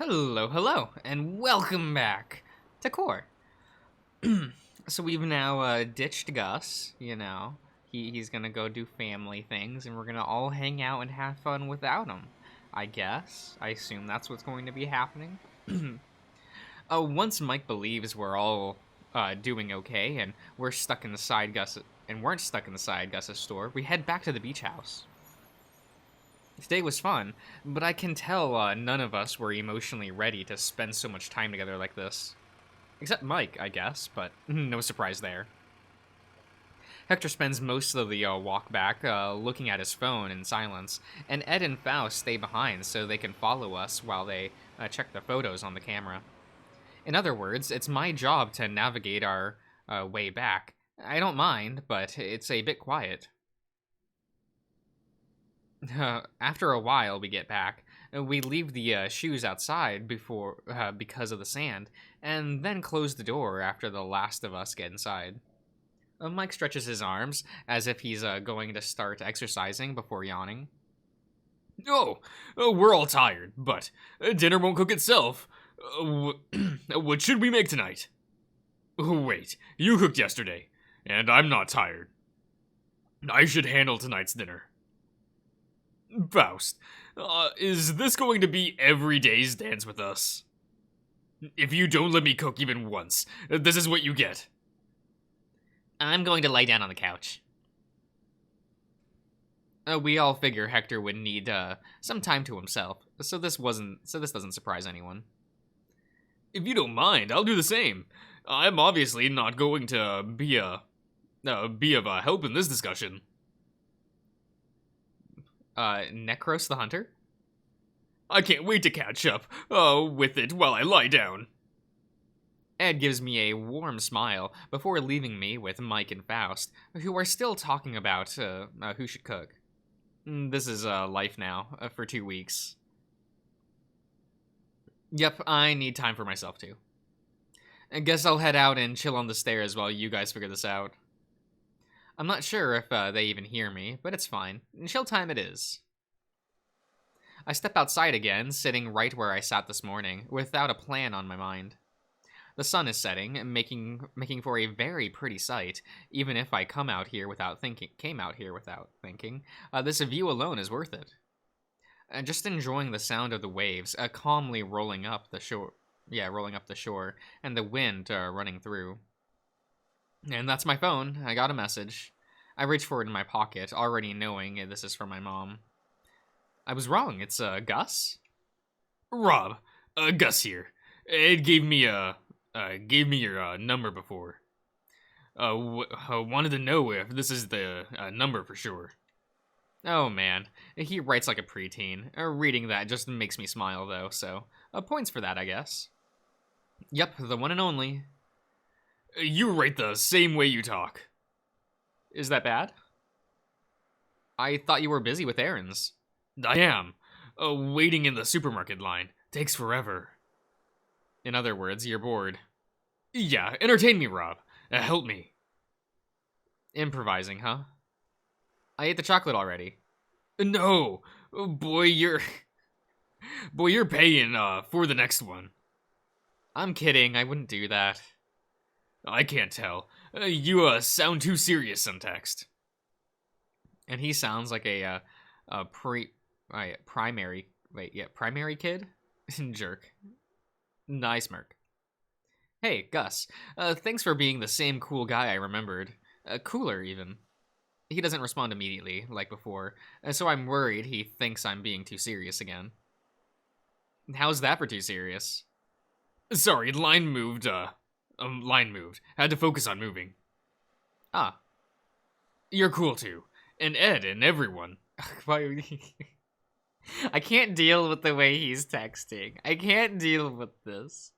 Hello, and welcome back to Core. So we've now ditched Gus, He's gonna go do family things, and we're gonna all hang out and have fun without him. I guess. I assume that's what's going to be happening. Once Mike believes we're all doing okay, and we're stuck inside Gus, and weren't stuck inside Gus's store, we head back to the beach house. Today was fun, but I can tell none of us were emotionally ready to spend so much time together like this. Except Mike, I guess, but no surprise there. Hector spends most of the walk back looking at his phone in silence, and Ed and Faust stay behind so they can follow us while they check the photos on the camera. In other words, it's my job to navigate our way back. I don't mind, but it's a bit quiet. After a while, we get back. We leave the shoes outside because of the sand, and then close the door after the last of us get inside. Mike stretches his arms as if he's going to start exercising before yawning. We're all tired, but dinner won't cook itself. What should we make tonight? Wait, you cooked yesterday, and I'm not tired. I should handle tonight's dinner. Faust, is this going to be every day's dance with us? If you don't let me cook even once, this is what you get. I'm going to lie down on the couch. We all figure Hector would need some time to himself, so this doesn't surprise anyone. If you don't mind, I'll do the same. I'm obviously not going to be of a help in this discussion. Necros the Hunter? I can't wait to catch up with it while I lie down. Ed gives me a warm smile before leaving me with Mike and Faust, who are still talking about who should cook. This is life now, for 2 weeks. Yep, I need time for myself too. I guess I'll head out and chill on the stairs while you guys figure this out. I'm not sure if they even hear me, but it's fine. Chill time it is. I step outside again, sitting right where I sat this morning, without a plan on my mind. The sun is setting, making for a very pretty sight, even if I came out here without thinking. This view alone is worth it. Just enjoying the sound of the waves, calmly rolling up the shore. Rolling up the shore, and the wind running through. And that's my phone. I got a message. I reach for it in my pocket, already knowing this is from my mom. I was wrong. It's Gus? Rob, Gus here. Ed gave me your number before. Wanted to know if this is the number for sure. Oh man, he writes like a preteen. Reading that just makes me smile though, so points for that, I guess. Yep, the one and only. You write the same way you talk. Is that bad? I thought you were busy with errands. I am. Waiting in the supermarket line. Takes forever. In other words, you're bored. Yeah, entertain me, Rob. Help me. Improvising, huh? I ate the chocolate already. No. Boy, you're paying for the next one. I'm kidding, I wouldn't do that. I can't tell. You sound too serious on text. And he sounds like a primary kid? Jerk. Nice Merc. Hey, Gus. Thanks for being the same cool guy I remembered. Cooler, even. He doesn't respond immediately, like before, so I'm worried he thinks I'm being too serious again. How's that for too serious? Sorry, line moved. Had to focus on moving. Ah. You're cool too. And Ed and everyone. I can't deal with the way he's texting. I can't deal with this.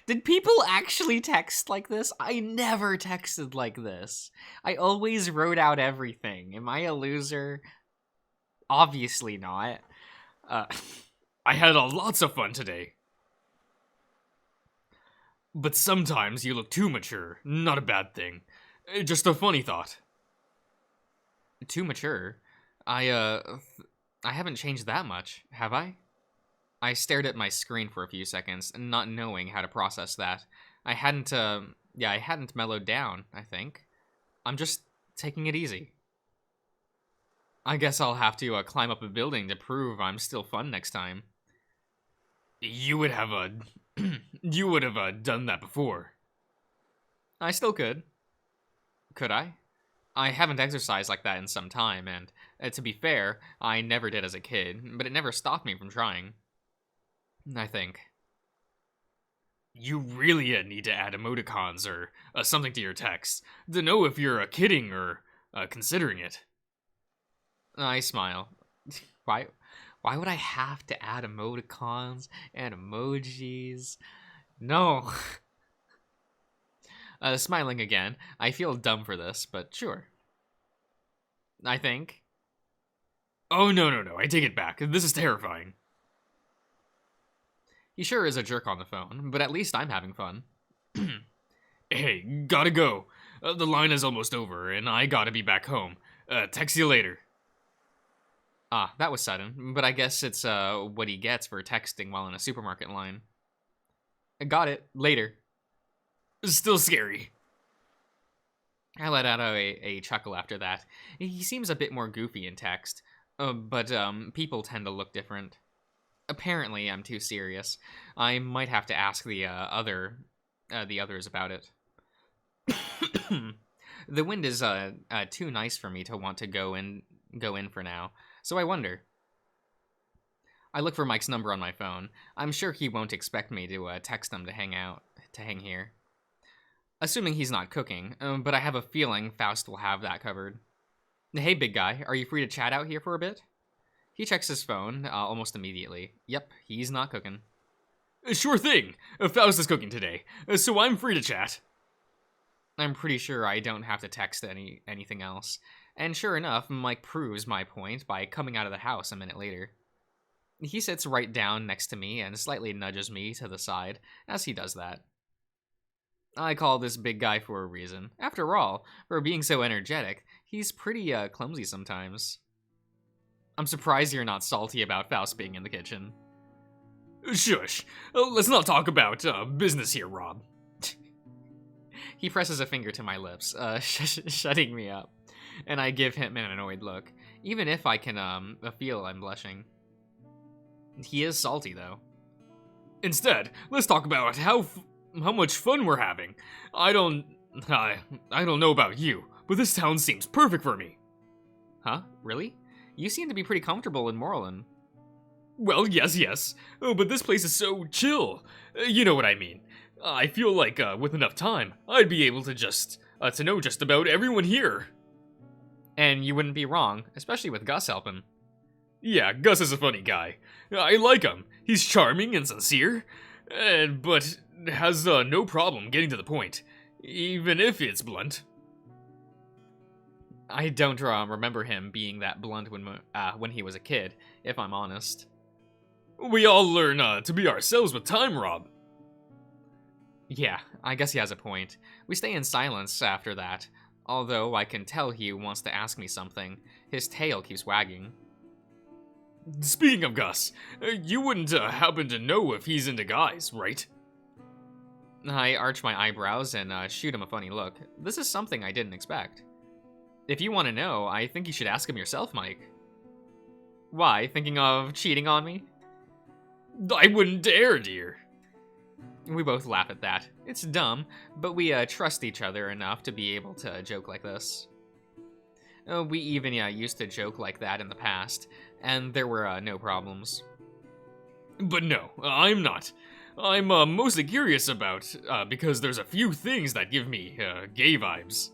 Did people actually text like this? I never texted like this. I always wrote out everything. Am I a loser? Obviously not. I had lots of fun today. But sometimes you look too mature. Not a bad thing. Just a funny thought. Too mature? I haven't changed that much, have I? I stared at my screen for a few seconds, not knowing how to process that. I hadn't mellowed down, I think. I'm just taking it easy. I guess I'll have to climb up a building to prove I'm still fun next time. You would have, you would have done that before. I still could. Could I? I haven't exercised like that in some time, and to be fair, I never did as a kid, but it never stopped me from trying. I think. You really need to add emoticons or something to your text to know if you're kidding or considering it. I smile. Why would I have to add emoticons and emojis? No. Smiling again. I feel dumb for this, but sure. I think. Oh, no. I take it back. This is terrifying. He sure is a jerk on the phone, but at least I'm having fun. Hey, gotta go. The line is almost over, and I gotta be back home. Text you later. Ah, that was sudden, but I guess it's what he gets for texting while in a supermarket line. Got it. Later. Still scary. I let out a chuckle after that. He seems a bit more goofy in text, but people tend to look different. Apparently, I'm too serious. I might have to ask the others about it. The wind is too nice for me to want to go in for now, so I wonder. I look for Mike's number on my phone. I'm sure he won't expect me to text him to hang here. Assuming he's not cooking, but I have a feeling Faust will have that covered. Hey, big guy, are you free to chat out here for a bit? He checks his phone almost immediately. Yep, he's not cooking. Sure thing. Faust is cooking today, so I'm free to chat. I'm pretty sure I don't have to text anything else. And sure enough, Mike proves my point by coming out of the house a minute later. He sits right down next to me and slightly nudges me to the side as he does that. I call this big guy for a reason. After all, for being so energetic, he's pretty clumsy sometimes. I'm surprised you're not salty about Faust being in the kitchen. Shush. Let's not talk about business here, Rob. He presses a finger to my lips, shutting me up, and I give him an annoyed look, even if I can feel I'm blushing. He is salty, though. Instead, let's talk about how much fun we're having. I don't know about you, but this town seems perfect for me. Huh? Really? You seem to be pretty comfortable in Moreland. Well, yes. But this place is so chill. You know what I mean. I feel like with enough time, I'd be able to to know just about everyone here. And you wouldn't be wrong, especially with Gus helping. Yeah, Gus is a funny guy. I like him. He's charming and sincere, but has no problem getting to the point, even if it's blunt. I don't remember him being that blunt when he was a kid, if I'm honest. We all learn to be ourselves with time, Rob. Yeah, I guess he has a point. We stay in silence after that, although I can tell he wants to ask me something. His tail keeps wagging. Speaking of Gus, you wouldn't happen to know if he's into guys, right? I arch my eyebrows and shoot him a funny look. This is something I didn't expect. If you want to know, I think you should ask him yourself, Mike. Why, thinking of cheating on me? I wouldn't dare, dear. We both laugh at that. It's dumb, but we trust each other enough to be able to joke like this. We even used to joke like that in the past, and there were no problems. But no, I'm not. I'm mostly curious about, because there's a few things that give me gay vibes.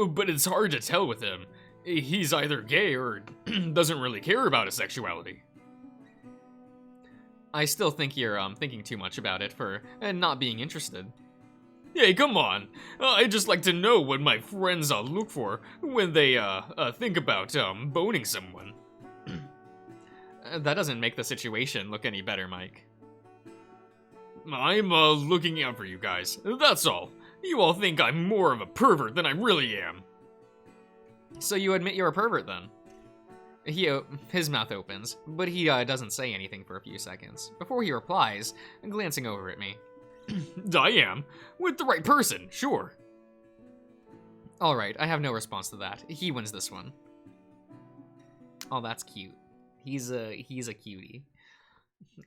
But it's hard to tell with him. He's either gay or doesn't really care about his sexuality. I still think you're thinking too much about it for not being interested. Hey, come on. I just like to know what my friends look for when they think about boning someone. That doesn't make the situation look any better, Mike. I'm looking out for you guys, that's all. You all think I'm more of a pervert than I really am. So you admit you're a pervert, then? His mouth opens, but he doesn't say anything for a few seconds, before he replies, glancing over at me. I am. With the right person, sure. Alright, I have no response to that. He wins this one. Oh, that's cute. He's a cutie.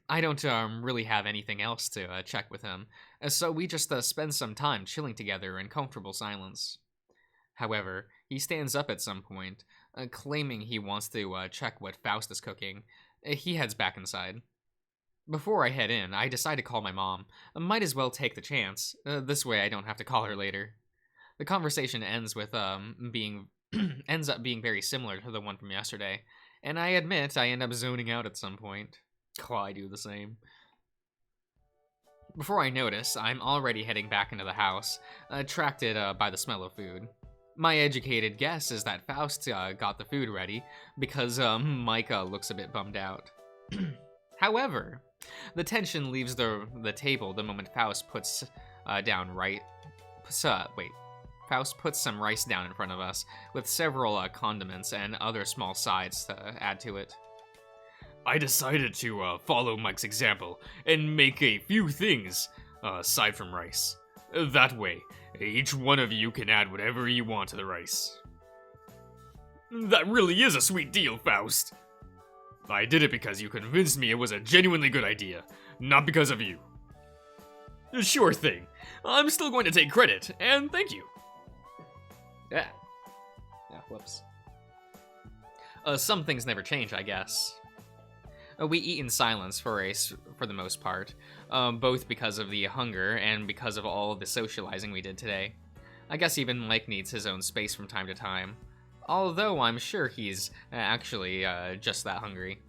I don't really have anything else to check with him, so we just spend some time chilling together in comfortable silence. However, he stands up at some point, claiming he wants to check what Faust is cooking. He heads back inside. Before I head in, I decide to call my mom. Might as well take the chance. This way I don't have to call her later. The conversation ends with ends up being very similar to the one from yesterday, and I admit I end up zoning out at some point. Oh, I do the same. Before I notice, I'm already heading back into the house, attracted by the smell of food. My educated guess is that Faust got the food ready because Micah looks a bit bummed out. However, the tension leaves the table the moment Faust puts Faust puts some rice down in front of us with several condiments and other small sides to add to it. I decided to follow Mike's example and make a few things aside from rice. That way, each one of you can add whatever you want to the rice. That really is a sweet deal, Faust. I did it because you convinced me it was a genuinely good idea, not because of you. Sure thing. I'm still going to take credit, and thank you. Yeah. Whoops. Some things never change, I guess. We eat in silence for the most part, both because of the hunger and because of all the socializing we did today. I guess even Mike needs his own space from time to time, although I'm sure he's actually just that hungry.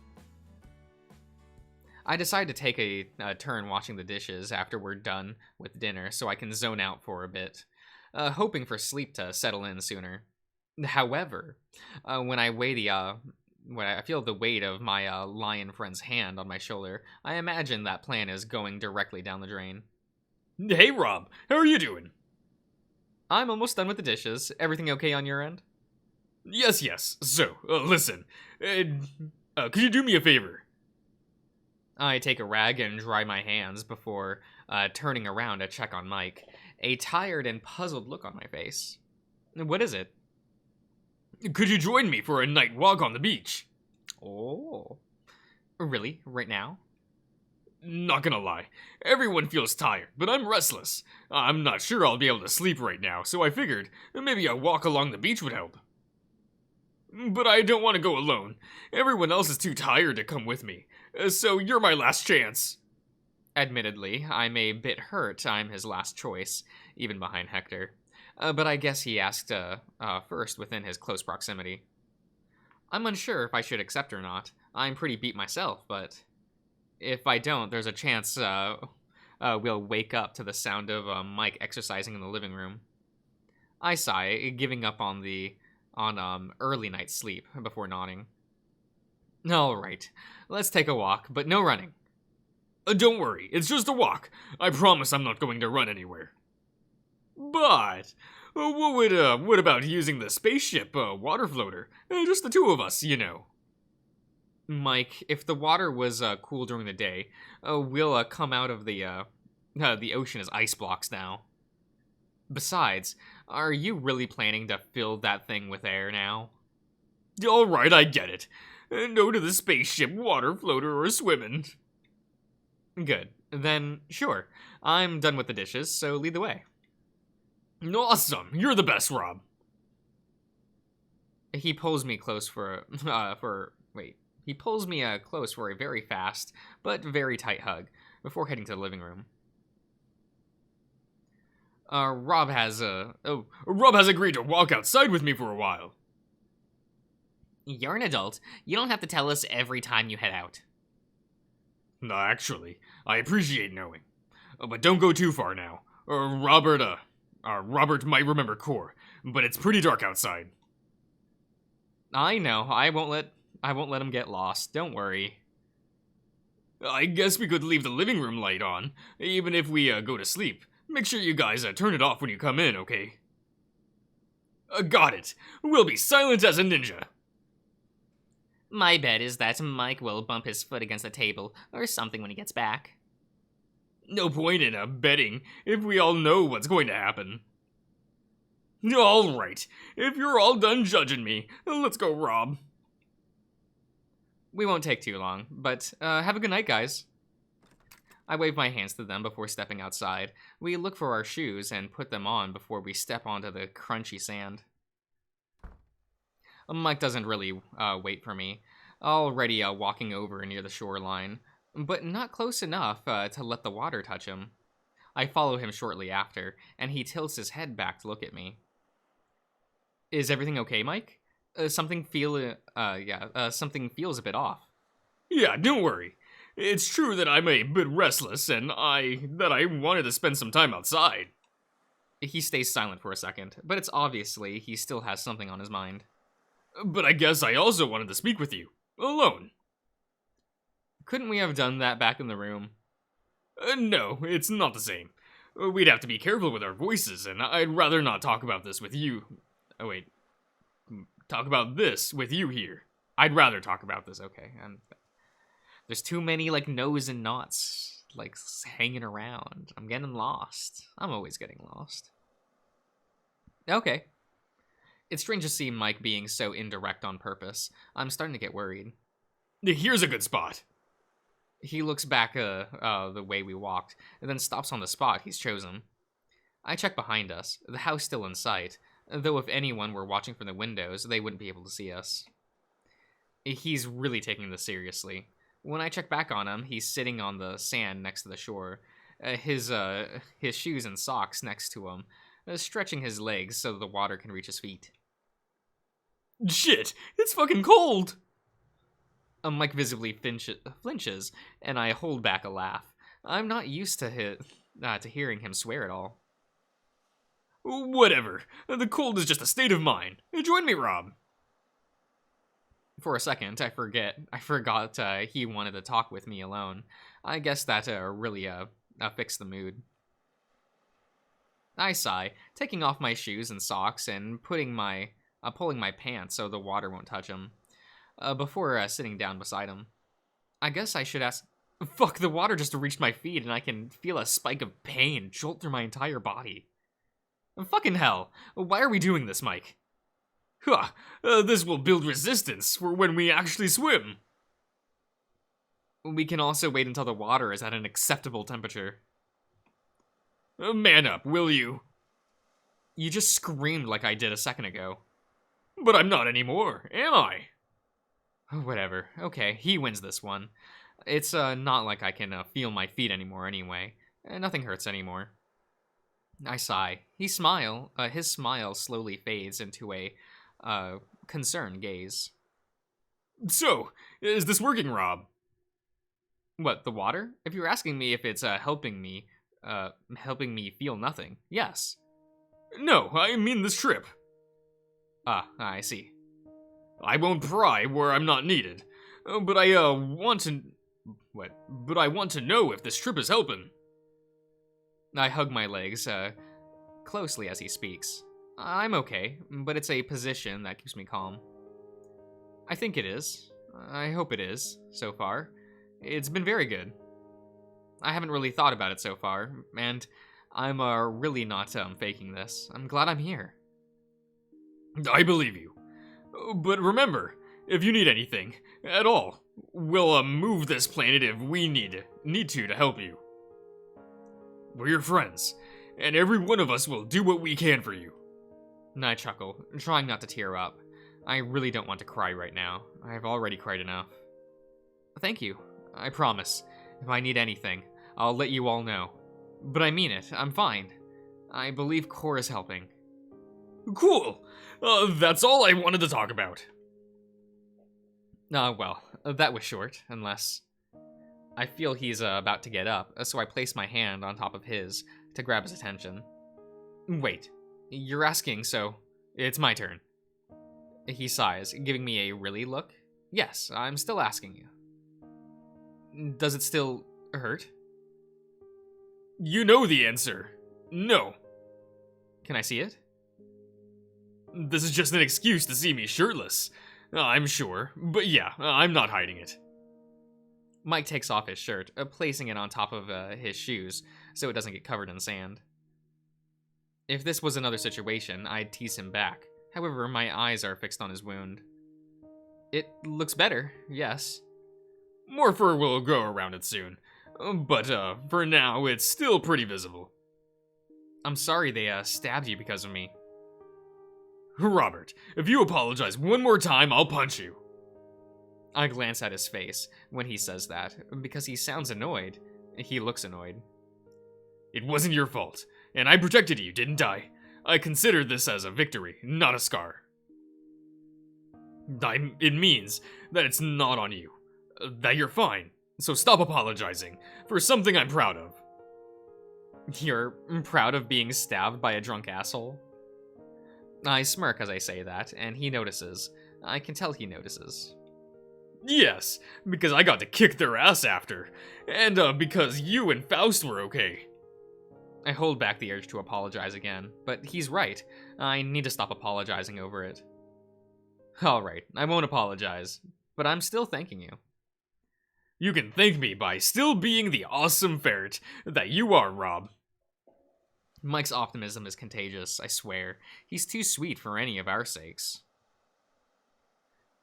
I decide to take a turn washing the dishes after we're done with dinner so I can zone out for a bit, hoping for sleep to settle in sooner. However, when I feel the weight of my lion friend's hand on my shoulder, I imagine that plan is going directly down the drain. Hey Rob, how are you doing? I'm almost done with the dishes. Everything okay on your end? Yes. So, listen. Could you do me a favor? I take a rag and dry my hands before turning around to check on Mike, a tired and puzzled look on my face. What is it? Could you join me for a night walk on the beach? Oh. Really? Right now? Not gonna lie, everyone feels tired, but I'm restless. I'm not sure I'll be able to sleep right now, so I figured maybe a walk along the beach would help. But I don't want to go alone. Everyone else is too tired to come with me, so you're my last chance. Admittedly, I'm a bit hurt I'm his last choice, even behind Hector. But I guess he asked first within his close proximity. I'm unsure if I should accept or not. I'm pretty beat myself, but if I don't, there's a chance we'll wake up to the sound of Mike exercising in the living room. I sigh, giving up on early night sleep before nodding. All right, let's take a walk, but no running. Don't worry, it's just a walk. I promise I'm not going to run anywhere. But what about using the spaceship water floater? Just the two of us, you know. Mike, if the water was cool during the day, we'll come out of the ocean as ice blocks now. Besides, are you really planning to fill that thing with air now? All right, I get it. No to the spaceship water floater or swimming. Good. Then, sure. I'm done with the dishes, so lead the way. Awesome. You're the best, Rob. He pulls me close He pulls me close for a very fast, but very tight hug, before heading to the living room. Rob has agreed to walk outside with me for a while. You're an adult. You don't have to tell us every time you head out. No, actually, I appreciate knowing. But don't go too far now. Robert might remember Core, but it's pretty dark outside. I know. I won't let him get lost. Don't worry. I guess we could leave the living room light on, even if we go to sleep. Make sure you guys turn it off when you come in, okay? Got it. We'll be silent as a ninja. My bet is that Mike will bump his foot against the table or something when he gets back. No point in betting if we all know what's going to happen. All right, if you're all done judging me, let's go rob. We won't take too long, but have a good night, guys. I wave my hands to them before stepping outside. We look for our shoes and put them on before we step onto the crunchy sand. Mike doesn't really wait for me, already walking over near the shoreline, but not close enough to let the water touch him. I follow him shortly after, and he tilts his head back to look at me. Is everything okay, Mike? Something feels a bit off. Yeah, don't worry. It's true that I'm a bit restless, and I wanted to spend some time outside. He stays silent for a second, but it's obviously he still has something on his mind. But I guess I also wanted to speak with you, alone. Couldn't we have done that back in the room? No, it's not the same. We'd have to be careful with our voices, and I'd rather not talk about this with you. Oh, wait. Talk about this with you here. I'd rather talk about this, okay. And there's too many, no's and knots, hanging around. I'm getting lost. I'm always getting lost. Okay. It's strange to see Mike being so indirect on purpose. I'm starting to get worried. Here's a good spot. He looks back the way we walked, and then stops on the spot he's chosen. I check behind us, the house still in sight, though if anyone were watching from the windows, they wouldn't be able to see us. He's really taking this seriously. When I check back on him, he's sitting on the sand next to the shore, his shoes and socks next to him, stretching his legs so the water can reach his feet. Shit, it's fucking cold! Mike visibly flinches, and I hold back a laugh. I'm not used to hearing him swear at all. Whatever. The cold is just a state of mind. Join me, Rob. For a second, I forgot he wanted to talk with me alone. I guess that really fixed the mood. I sigh, taking off my shoes and socks and pulling my pants so the water won't touch him. Before sitting down beside him. I guess I should ask... Fuck, the water just reached my feet and I can feel a spike of pain jolt through my entire body. Fucking hell, why are we doing this, Mike? Huh, this will build resistance for when we actually swim. We can also wait until the water is at an acceptable temperature. Man up, will you? You just screamed like I did a second ago. But I'm not anymore, am I? Whatever. Okay, he wins this one. It's not like I can feel my feet anymore anyway. Nothing hurts anymore. I sigh. His smile slowly fades into a concerned gaze. So, is this working, Rob? What, the water? If you're asking me if it's helping me feel nothing, yes. No, I mean this trip. Ah, I see. I won't pry where I'm not needed, but I want to know if this trip is helping. I hug my legs closely as he speaks. I'm okay, but it's a position that keeps me calm. I think it is. I hope it is, so far. It's been very good. I haven't really thought about it so far, and I'm really not faking this. I'm glad I'm here. I believe you. But remember, if you need anything, at all, we'll move this planet if we need to help you. We're your friends, and every one of us will do what we can for you. I chuckle, trying not to tear up. I really don't want to cry right now. I've already cried enough. Thank you. I promise. If I need anything, I'll let you all know. But I mean it. I'm fine. I believe Core is helping. Cool. That's all I wanted to talk about. Well, that was short, unless... I feel he's about to get up, so I place my hand on top of his to grab his attention. Wait, you're asking, so it's my turn. He sighs, giving me a really look. Yes, I'm still asking you. Does it still hurt? You know the answer. No. Can I see it? This is just an excuse to see me shirtless. I'm sure, but yeah, I'm not hiding it. Mike takes off his shirt, placing it on top of his shoes so it doesn't get covered in sand. If this was another situation, I'd tease him back. However, my eyes are fixed on his wound. It looks better, yes. More fur will grow around it soon, but for now, it's still pretty visible. I'm sorry they stabbed you because of me. Robert, if you apologize one more time, I'll punch you. I glance at his face when he says that, because he sounds annoyed. He looks annoyed. It wasn't your fault, and I protected you, didn't I? I consider this as a victory, not a scar. It means that it's not on you. That you're fine, so stop apologizing for something I'm proud of. You're proud of being stabbed by a drunk asshole? I smirk as I say that, and he notices. I can tell he notices. Yes, because I got to kick their ass after, and because you and Faust were okay. I hold back the urge to apologize again, but he's right. I need to stop apologizing over it. Alright, I won't apologize, but I'm still thanking you. You can thank me by still being the awesome ferret that you are, Rob. Mike's optimism is contagious, I swear. He's too sweet for any of our sakes.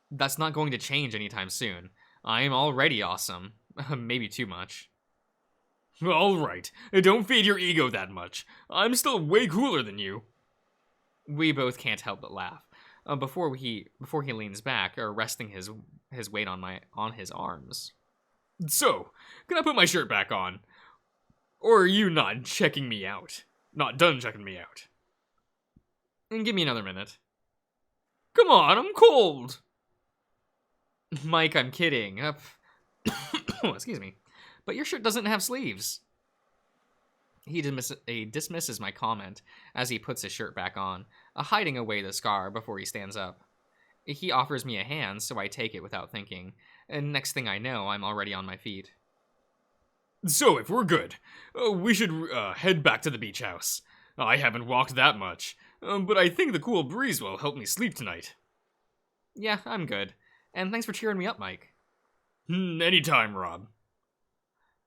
That's not going to change anytime soon. I am already awesome. Maybe too much. Alright, don't feed your ego that much. I'm still way cooler than you. We both can't help but laugh. Before he leans back, resting his weight on his arms. So, can I put my shirt back on? Or are you not checking me out? Not done checking me out? And give me another minute. Come on, I'm cold. Mike, I'm kidding. Excuse me. But your shirt doesn't have sleeves. He dismisses my comment as he puts his shirt back on, hiding away the scar before he stands up. He offers me a hand, so I take it without thinking, and next thing I know, I'm already on my feet. So, if we're good, we should head back to the beach house. I haven't walked that much, but I think the cool breeze will help me sleep tonight. Yeah, I'm good. And thanks for cheering me up, Mike. Anytime, Rob.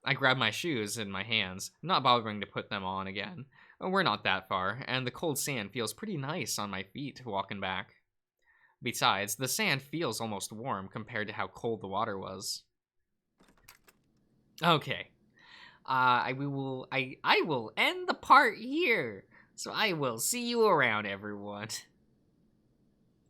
I grab my shoes in my hands, not bothering to put them on again. We're not that far, and the cold sand feels pretty nice on my feet walking back. Besides, the sand feels almost warm compared to how cold the water was. Okay. I will end the part here. So I will see you around, everyone.